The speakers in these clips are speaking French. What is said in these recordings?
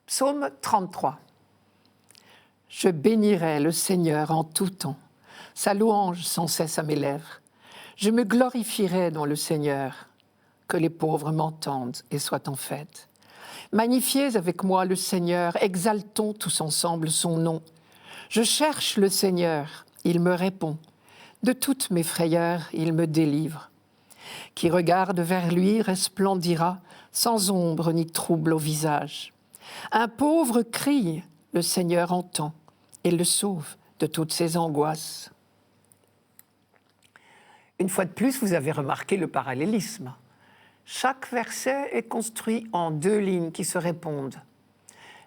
Psaume 33. Je bénirai le Seigneur en tout temps, sa louange sans cesse à mes lèvres. Je me glorifierai dans le Seigneur, que les pauvres m'entendent et soient en fête. Magnifiez avec moi le Seigneur, exaltons tous ensemble son nom. Je cherche le Seigneur, il me répond. De toutes mes frayeurs, il me délivre. Qui regarde vers lui resplendira, sans ombre ni trouble au visage. Un pauvre crie, le Seigneur entend et le sauve de toutes ses angoisses. Une fois de plus, vous avez remarqué le parallélisme. Chaque verset est construit en deux lignes qui se répondent.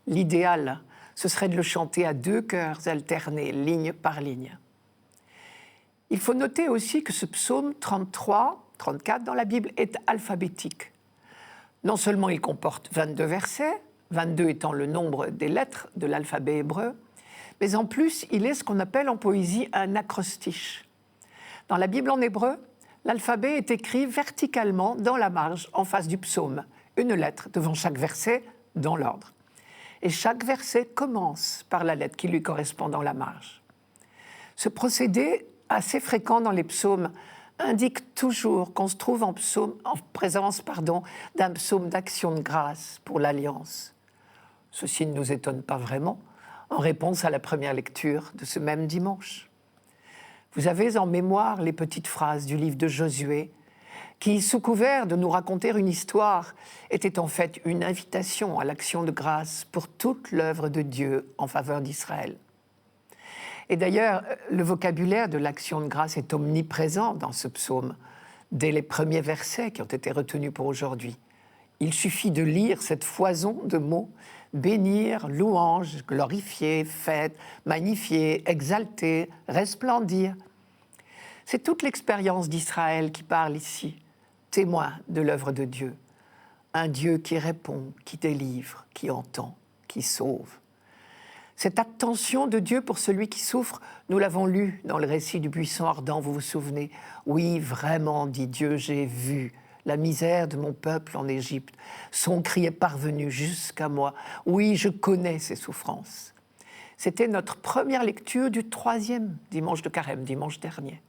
L'idéal, ce serait de le chanter à deux chœurs alternés, ligne par ligne. Il faut noter aussi que ce psaume 33, 34 dans la Bible est alphabétique. Non seulement il comporte 22 versets, 22 étant le nombre des lettres de l'alphabet hébreu, mais en plus, il est ce qu'on appelle en poésie un acrostiche. Dans la Bible en hébreu, l'alphabet est écrit verticalement dans la marge en face du psaume, une lettre devant chaque verset dans l'ordre. Et chaque verset commence par la lettre qui lui correspond dans la marge. Ce procédé, assez fréquent dans les psaumes, indique toujours qu'on se trouve en présence d'un psaume d'action de grâce pour l'Alliance. Ceci ne nous étonne pas vraiment, en réponse à la première lecture de ce même dimanche. Vous avez en mémoire les petites phrases du livre de Josué, qui, sous couvert de nous raconter une histoire, était en fait une invitation à l'action de grâce pour toute l'œuvre de Dieu en faveur d'Israël. Et d'ailleurs, le vocabulaire de l'action de grâce est omniprésent dans ce psaume, dès les premiers versets qui ont été retenus pour aujourd'hui. Il suffit de lire cette foison de mots, bénir, louange, glorifier, fête, magnifier, exalter, resplendir. C'est toute l'expérience d'Israël qui parle ici, témoin de l'œuvre de Dieu. Un Dieu qui répond, qui délivre, qui entend, qui sauve. Cette attention de Dieu pour celui qui souffre, nous l'avons lu dans le récit du buisson ardent, vous vous souvenez. Oui, vraiment, dit Dieu, j'ai vu la misère de mon peuple en Égypte. Son cri est parvenu jusqu'à moi. Oui, je connais ses souffrances. C'était notre première lecture du 3e dimanche de Carême, dimanche dernier.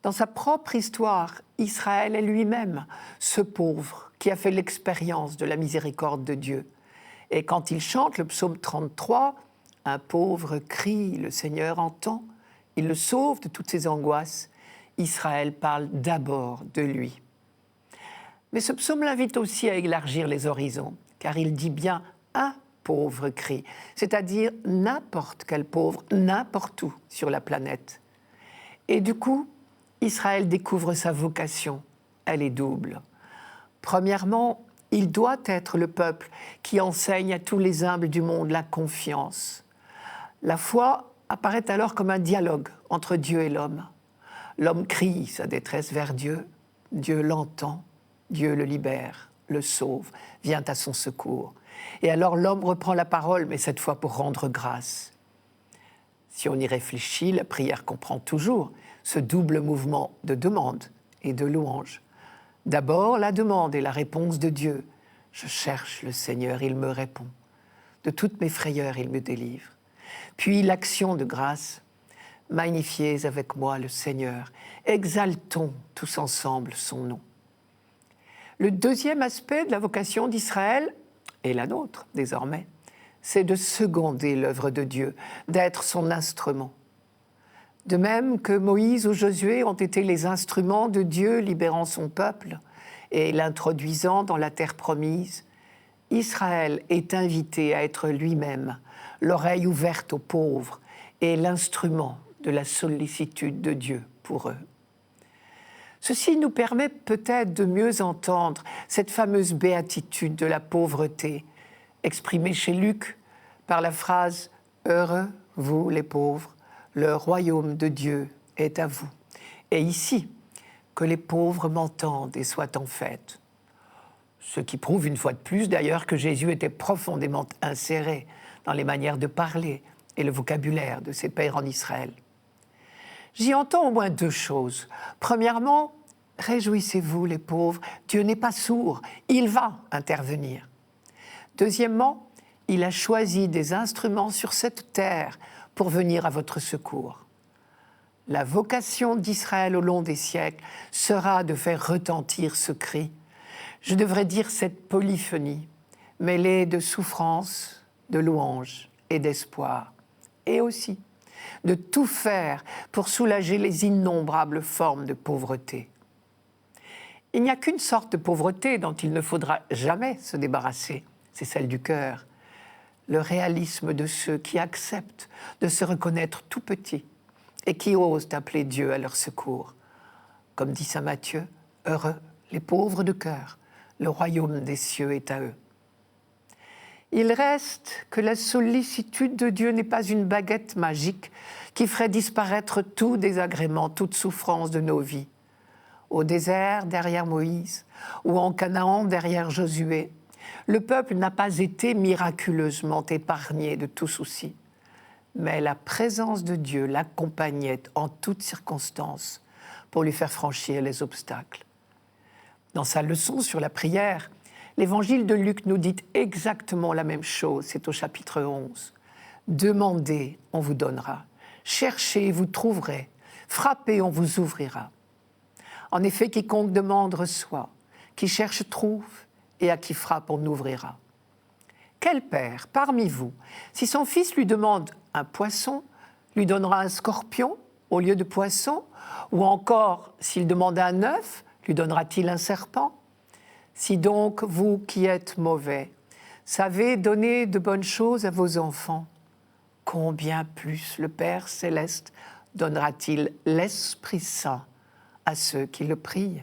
Dans sa propre histoire, Israël est lui-même ce pauvre qui a fait l'expérience de la miséricorde de Dieu. Et quand il chante le psaume 33, un pauvre crie, le Seigneur entend, il le sauve de toutes ses angoisses. Israël parle d'abord de lui. Mais ce psaume l'invite aussi à élargir les horizons, car il dit bien un pauvre crie, c'est-à-dire n'importe quel pauvre, n'importe où sur la planète. Et du coup, Israël découvre sa vocation, elle est double. Premièrement, il doit être le peuple qui enseigne à tous les humbles du monde la confiance. La foi apparaît alors comme un dialogue entre Dieu et l'homme. L'homme crie sa détresse vers Dieu, Dieu l'entend, Dieu le libère, le sauve, vient à son secours. Et alors l'homme reprend la parole, mais cette fois pour rendre grâce. Si on y réfléchit, la prière comprend toujours ce double mouvement de demande et de louange. D'abord, la demande et la réponse de Dieu. Je cherche le Seigneur, il me répond. De toutes mes frayeurs, il me délivre. Puis l'action de grâce. Magnifiez avec moi le Seigneur. Exaltons tous ensemble son nom. Le deuxième aspect de la vocation d'Israël, et la nôtre désormais, c'est de seconder l'œuvre de Dieu, d'être son instrument. De même que Moïse ou Josué ont été les instruments de Dieu libérant son peuple et l'introduisant dans la terre promise, Israël est invité à être lui-même l'oreille ouverte aux pauvres et l'instrument de la sollicitude de Dieu pour eux. Ceci nous permet peut-être de mieux entendre cette fameuse béatitude de la pauvreté, exprimée chez Luc par la phrase « Heureux, vous les pauvres, le royaume de Dieu est à vous. » Et ici, que les pauvres m'entendent et soient en fête. Ce qui prouve une fois de plus d'ailleurs que Jésus était profondément inséré dans les manières de parler et le vocabulaire de ses pairs en Israël. J'y entends au moins deux choses. Premièrement, réjouissez-vous les pauvres, Dieu n'est pas sourd, il va intervenir. Deuxièmement, il a choisi des instruments sur cette terre pour venir à votre secours. La vocation d'Israël au long des siècles sera de faire retentir ce cri. Je devrais dire cette polyphonie, mêlée de souffrance, de louange et d'espoir, et aussi de tout faire pour soulager les innombrables formes de pauvreté. Il n'y a qu'une sorte de pauvreté dont il ne faudra jamais se débarrasser, c'est celle du cœur, le réalisme de ceux qui acceptent de se reconnaître tout petits et qui osent appeler Dieu à leur secours. Comme dit saint Matthieu, heureux les pauvres de cœur, le royaume des cieux est à eux. Il reste que la sollicitude de Dieu n'est pas une baguette magique qui ferait disparaître tout désagrément, toute souffrance de nos vies. Au désert, derrière Moïse, ou en Canaan, derrière Josué, le peuple n'a pas été miraculeusement épargné de tout souci. Mais la présence de Dieu l'accompagnait en toutes circonstances pour lui faire franchir les obstacles. Dans sa leçon sur la prière, l'évangile de Luc nous dit exactement la même chose, c'est au chapitre 11. « Demandez, on vous donnera. Cherchez, vous trouverez. Frappez, on vous ouvrira. » En effet, quiconque demande reçoit, qui cherche trouve, et à qui frappe on ouvrira. Quel père, parmi vous, si son fils lui demande un poisson, lui donnera un scorpion au lieu de poisson? Ou encore, s'il demande un œuf, lui donnera-t-il un serpent? Si donc, vous qui êtes mauvais, savez donner de bonnes choses à vos enfants, combien plus le Père céleste donnera-t-il l'Esprit Saint à ceux qui le prient?